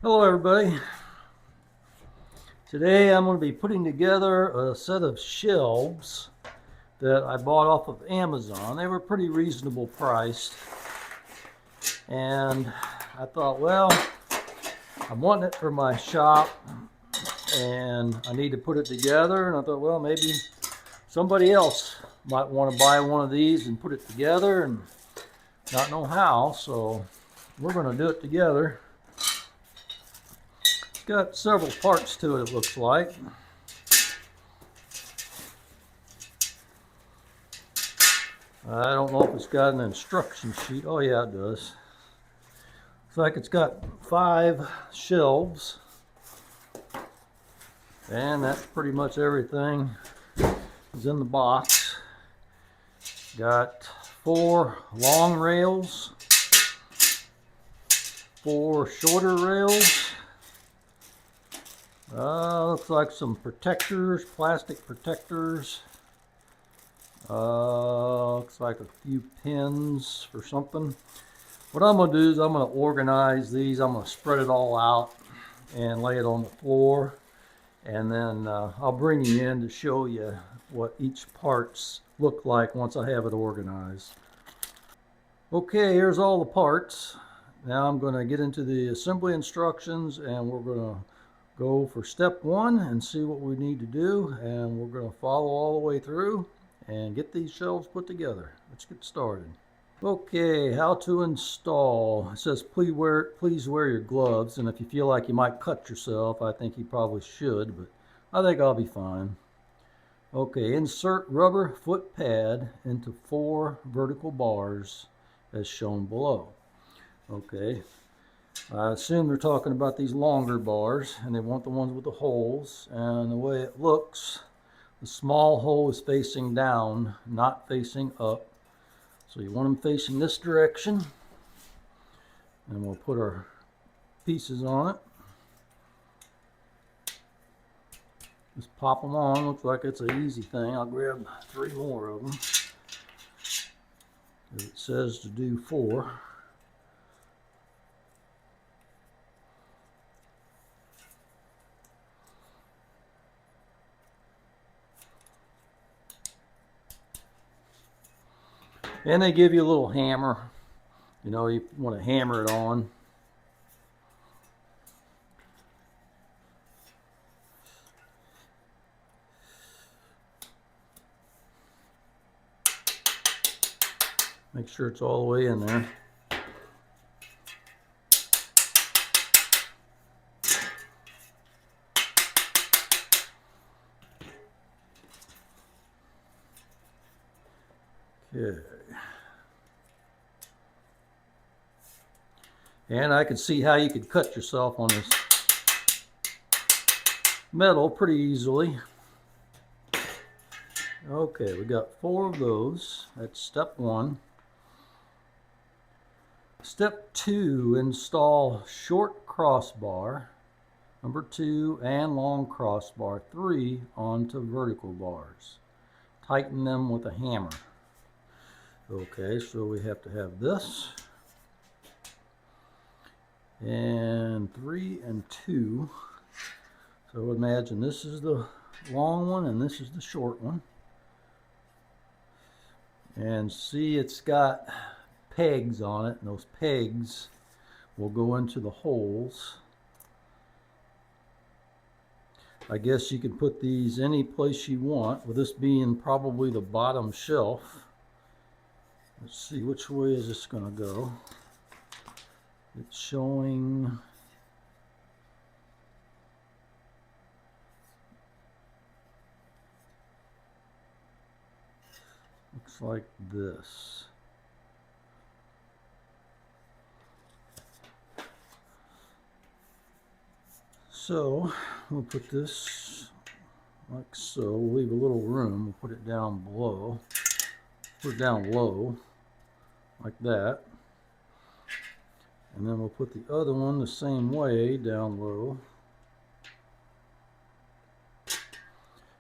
Hello everybody. Today I'm going to be putting together a set of shelves that I bought off of Amazon. They were pretty reasonable priced, and I thought, well, I'm wanting it for my shop and I need to put it together, and I thought, well, maybe somebody else might want to buy one of these and put it together and not know how, so we're going to do it together. Got several parts to it, it looks like. I don't know if it's got an instruction sheet. Oh yeah, it does. Looks like it's got 5 shelves. And that's pretty much everything is in the box. Got 4 long rails, 4 shorter rails. Looks like some protectors, plastic protectors. Looks like a few pins for something. What I'm going to do is I'm going to organize these. I'm going to spread it all out and lay it on the floor. And then I'll bring you in to show you what each parts look like once I have it organized. Okay, here's all the parts. Now I'm going to get into the assembly instructions, and we're going to go for step 1 and see what we need to do, and we're going to follow all the way through and get these shelves put together. Let's get started. Okay, how to install. It says please wear your gloves, and if you feel like you might cut yourself, I think you probably should, but I think I'll be fine. Okay, insert rubber foot pad into 4 vertical bars as shown below. Okay, I assume they're talking about these longer bars, and they want the ones with the holes, and the way it looks, the small hole is facing down, not facing up. So you want them facing this direction, and we'll put our pieces on it. Just pop them on. Looks like it's an easy thing. I'll grab 3 more of them. It says to do 4. And they give you a little hammer. You know, you want to hammer it on. Make sure it's all the way in there. Okay. And I can see how you could cut yourself on this metal pretty easily. Okay, we got 4 of those. That's step 1. Step 2, install short crossbar, number 2, and long crossbar 3 onto vertical bars. Tighten them with a hammer. Okay, so we have to have this. And 3 and 2. So imagine this is the long one and this is the short one. And see, it's got pegs on it, and those pegs will go into the holes. I guess you can put these any place you want, with this being probably the bottom shelf. Let's see, which way is this going to go? It's showing looks like this. So we'll put this like so. We'll leave a little room. We'll put it down below. Put it down low like that. And then we'll put the other one the same way down low.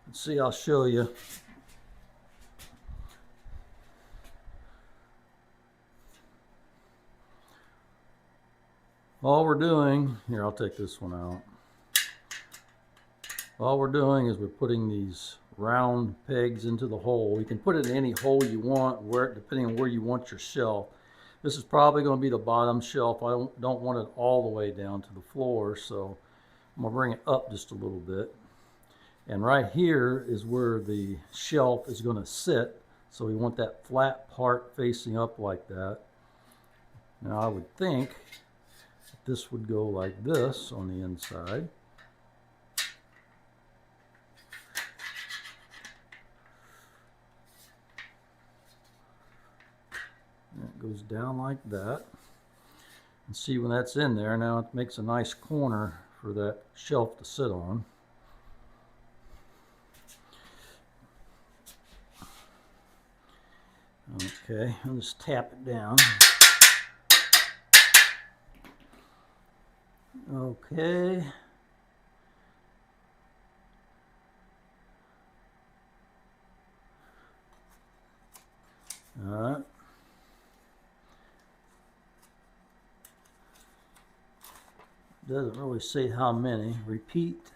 Let's see, I'll show you. All we're doing, here I'll take this one out. All we're doing is we're putting these round pegs into the hole. You can put it in any hole you want, depending on where you want your shelf. This is probably going to be the bottom shelf. I don't want it all the way down to the floor, so I'm going to bring it up just a little bit. And right here is where the shelf is going to sit. So we want that flat part facing up like that. Now I would think this would go like this on the inside. And it goes down like that. And see, when that's in there, now it makes a nice corner for that shelf to sit on. Okay, I'll just tap it down. Okay. All right. Doesn't really say how many. Repeat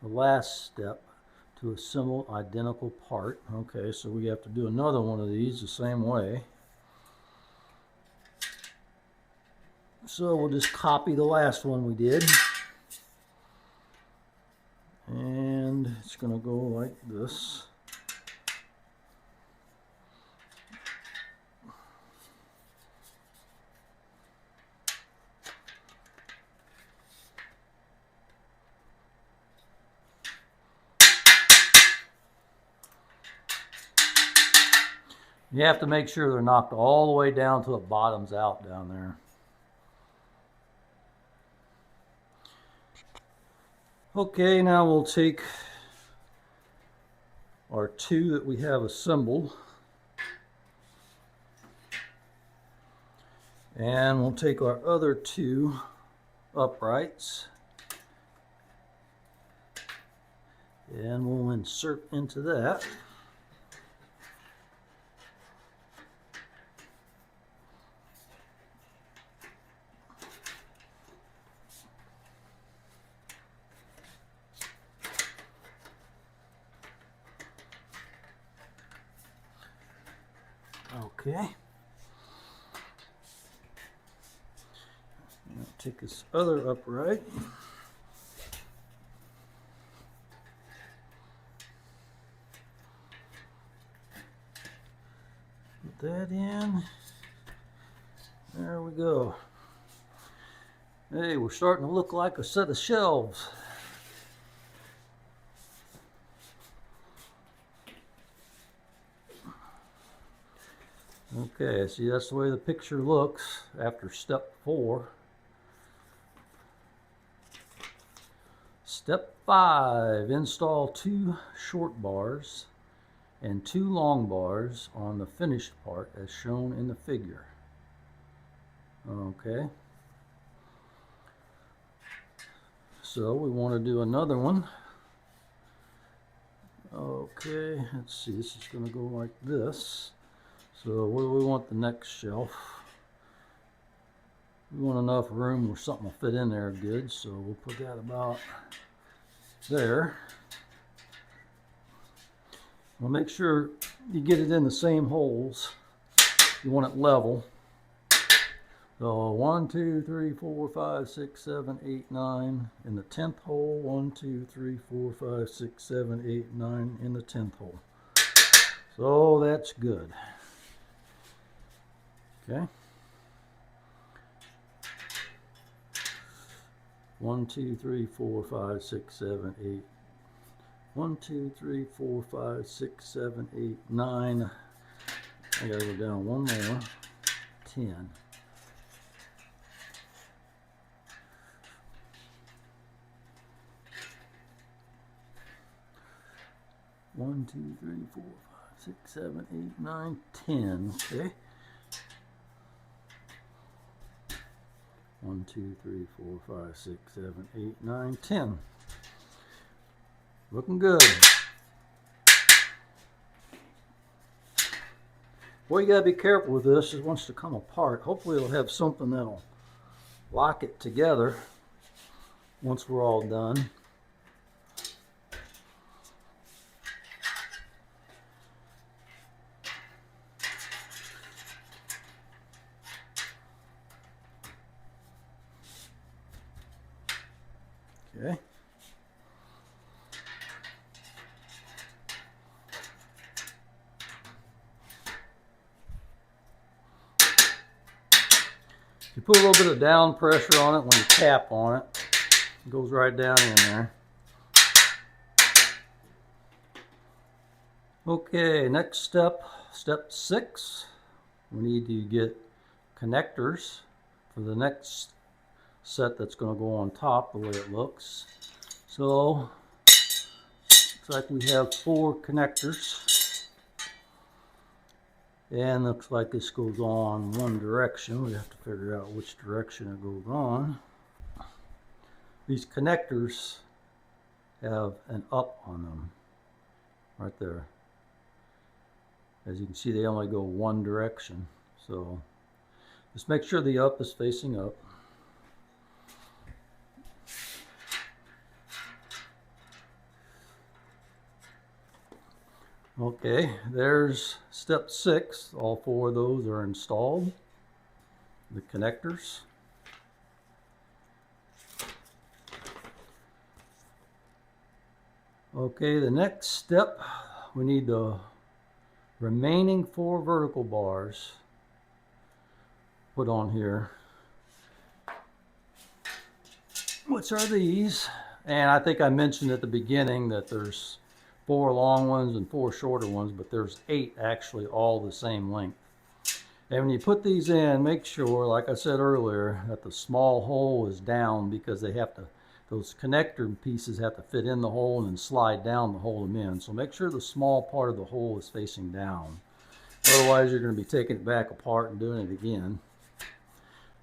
the last step to assemble identical part. Okay, so we have to do another one of these the same way. So we'll just copy the last one we did. And it's going to go like this. You have to make sure they're knocked all the way down to the bottoms out down there. Okay, now we'll take our two that we have assembled, and we'll take our other two uprights and we'll insert into that. Okay. Now take this other upright. Put that in. There we go. Hey, we're starting to look like a set of shelves. Okay, see, that's the way the picture looks after step 4. Step 5, install 2 short bars and 2 long bars on the finished part as shown in the figure. Okay. So we want to do another one. Okay, let's see, this is going to go like this. So where do we want the next shelf? We want enough room where something will fit in there good, so we'll put that about there. Well, make sure you get it in the same holes. You want it level. So 1, 2, 3, 4, 5, 6, 7, 8, 9 in the 10th hole. 1, 2, 3, 4, 5, 6, 7, 8, 9 in the 10th hole. So that's good. Okay. 1, 2, 3, 4, 5, 6, 7, 8. 1, 2, 3, 4, 5, 6, 7, 8, 9. I gotta go down one more. 10. One, 2, 3, 4, 5, 6, 7, 8, 9, 10. Okay. 1, 2, 3, 4, 5, 6, 7, 8, 9, 10. Looking good. Boy, you gotta be careful with this. It wants to come apart. Hopefully it'll have something that'll lock it together once we're all done. Okay. You put a little bit of down pressure on it when you tap on it. It goes right down in there. Okay, next step, step 6. We need to get connectors for the next set that's going to go on top the way it looks. So, looks like we have 4 connectors. And looks like this goes on one direction. We have to figure out which direction it goes on. These connectors have an up on them, right there. As you can see, they only go one direction. So just make sure the up is facing up. Okay, there's step 6. All 4 of those are installed. The connectors. Okay, the next step, we need the remaining 4 vertical bars put on here, which are these. And I think I mentioned at the beginning that there's 4 long ones and 4 shorter ones, but there's 8 actually all the same length. And when you put these in, make sure, like I said earlier, that the small hole is down, because they have to, those connector pieces have to fit in the hole and then slide down to hold them in. So make sure the small part of the hole is facing down. Otherwise you're going to be taking it back apart and doing it again.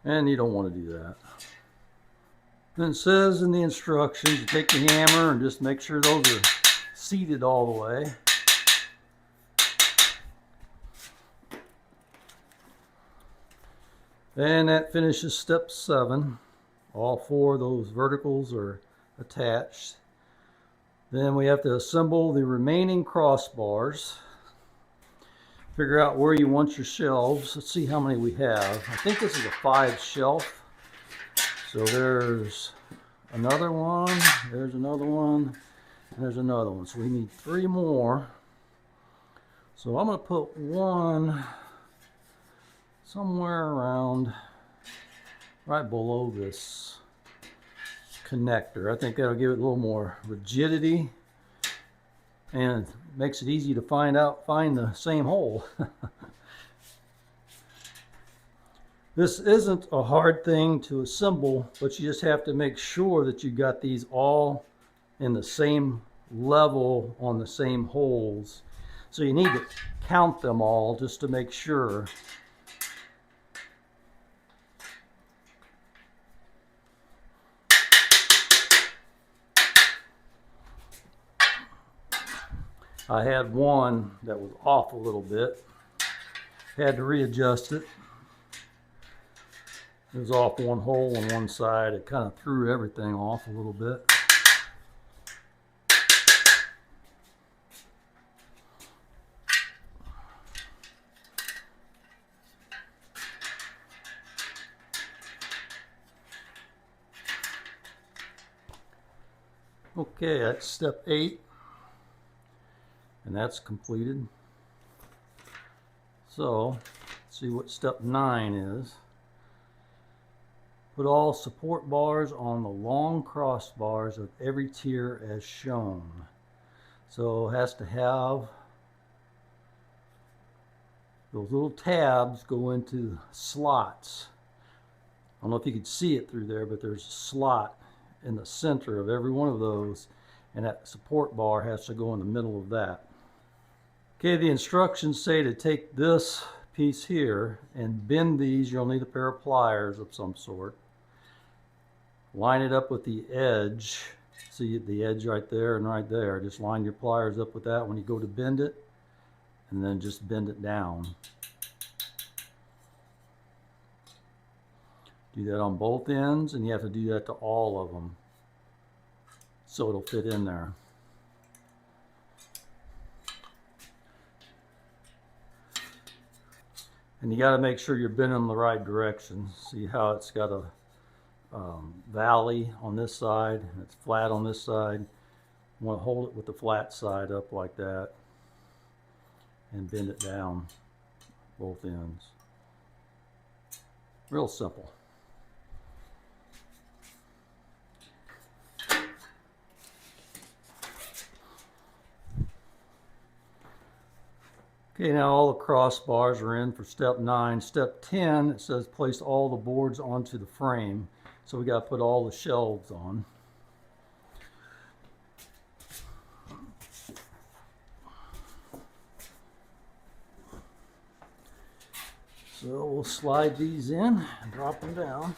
And you don't want to do that. Then it says in the instructions, you take the hammer and just make sure those are seated all the way. And that finishes step 7. All 4 of those verticals are attached. Then we have to assemble the remaining crossbars. Figure out where you want your shelves. Let's see how many we have. I think this is a 5 shelf. So there's another one, there's another one, and there's another one. So we need 3 more. So I'm going to put one somewhere around right below this connector. I think that'll give it a little more rigidity and makes it easy to find the same hole. This isn't a hard thing to assemble, but you just have to make sure that you got these all in the same level on the same holes. So you need to count them all just to make sure. I had one that was off a little bit. Had to readjust it. It was off one hole on one side. It kind of threw everything off a little bit. Okay, that's step 8. And that's completed. So, let's see what step 9 is. Put all support bars on the long crossbars of every tier as shown. So it has to have those little tabs go into slots. I don't know if you could see it through there, but there's a slot in the center of every one of those, and that support bar has to go in the middle of that. Okay, the instructions say to take this piece here and bend these. You'll need a pair of pliers of some sort. Line it up with the edge. See the edge right there and right there. Just line your pliers up with that when you go to bend it, and then just bend it down. Do that on both ends, and you have to do that to all of them so it'll fit in there. And you got to make sure you're bending them the right direction. See how it's got a valley on this side, and it's flat on this side. You want to hold it with the flat side up like that and bend it down both ends. Real simple. Okay, now all the crossbars are in for step 9. Step 10, it says place all the boards onto the frame. So we got to put all the shelves on. So we'll slide these in and drop them down.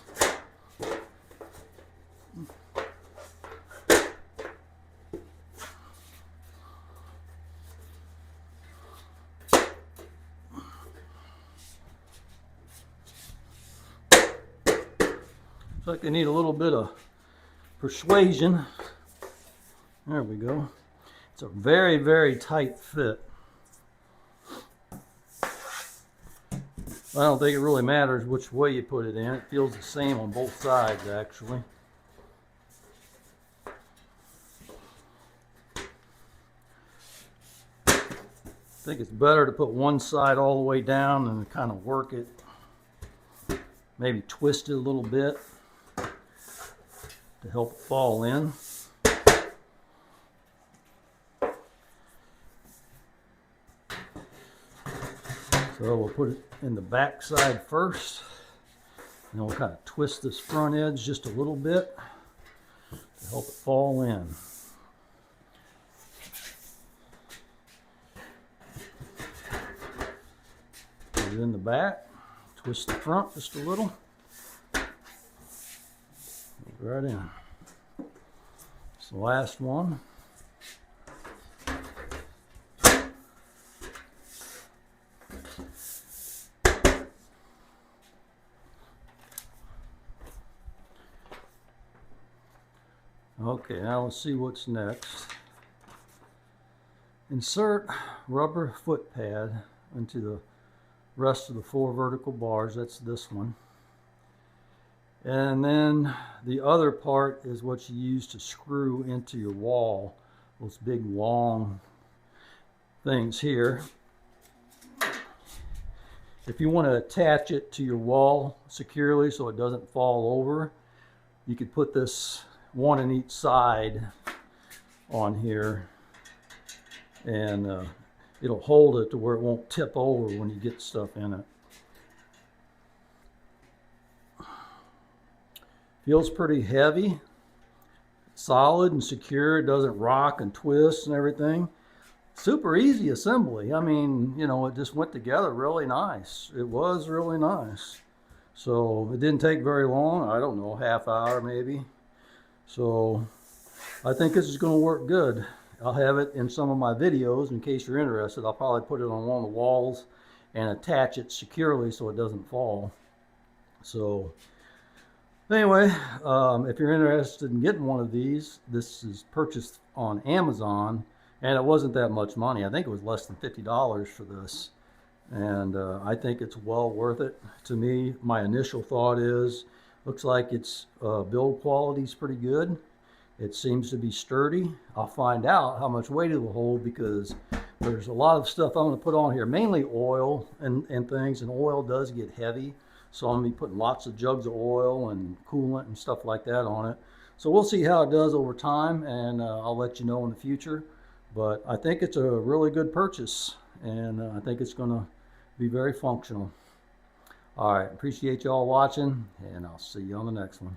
Looks like they need a little bit of persuasion. There we go. It's a very, very tight fit. I don't think it really matters which way you put it in. It feels the same on both sides, actually. I think it's better to put one side all the way down and kind of work it. Maybe twist it a little bit to help it fall in. So we'll put it in the back side first, and then we'll kind of twist this front edge just a little bit to help it fall in. Put it in the back, twist the front just a little, right in. It's the last one. Okay, now let's see what's next. Insert rubber foot pad into the rest of the 4 vertical bars. That's this one. And then the other part is what you use to screw into your wall. Those big long things here. If you want to attach it to your wall securely so it doesn't fall over, you could put this one on each side on here, and it'll hold it to where it won't tip over when you get stuff in it. Feels pretty heavy, solid and secure. It doesn't rock and twist and everything. Super easy assembly. I mean, you know, it just went together really nice. It was really nice. So it didn't take very long. I don't know, half hour maybe. So I think this is going to work good. I'll have it in some of my videos in case you're interested. I'll probably put it on one of the walls and attach it securely so it doesn't fall. So anyway, if you're interested in getting one of these, this is purchased on Amazon, and it wasn't that much money. I think it was less than $50 for this, and I think it's well worth it. To me, my initial thought is, looks like its build quality is pretty good. It seems to be sturdy. I'll find out how much weight it will hold, because there's a lot of stuff I'm going to put on here, mainly oil and things, and oil does get heavy. So I'm going to be putting lots of jugs of oil and coolant and stuff like that on it. So we'll see how it does over time, and I'll let you know in the future. But I think it's a really good purchase, and I think it's going to be very functional. All right, appreciate you all watching, and I'll see you on the next one.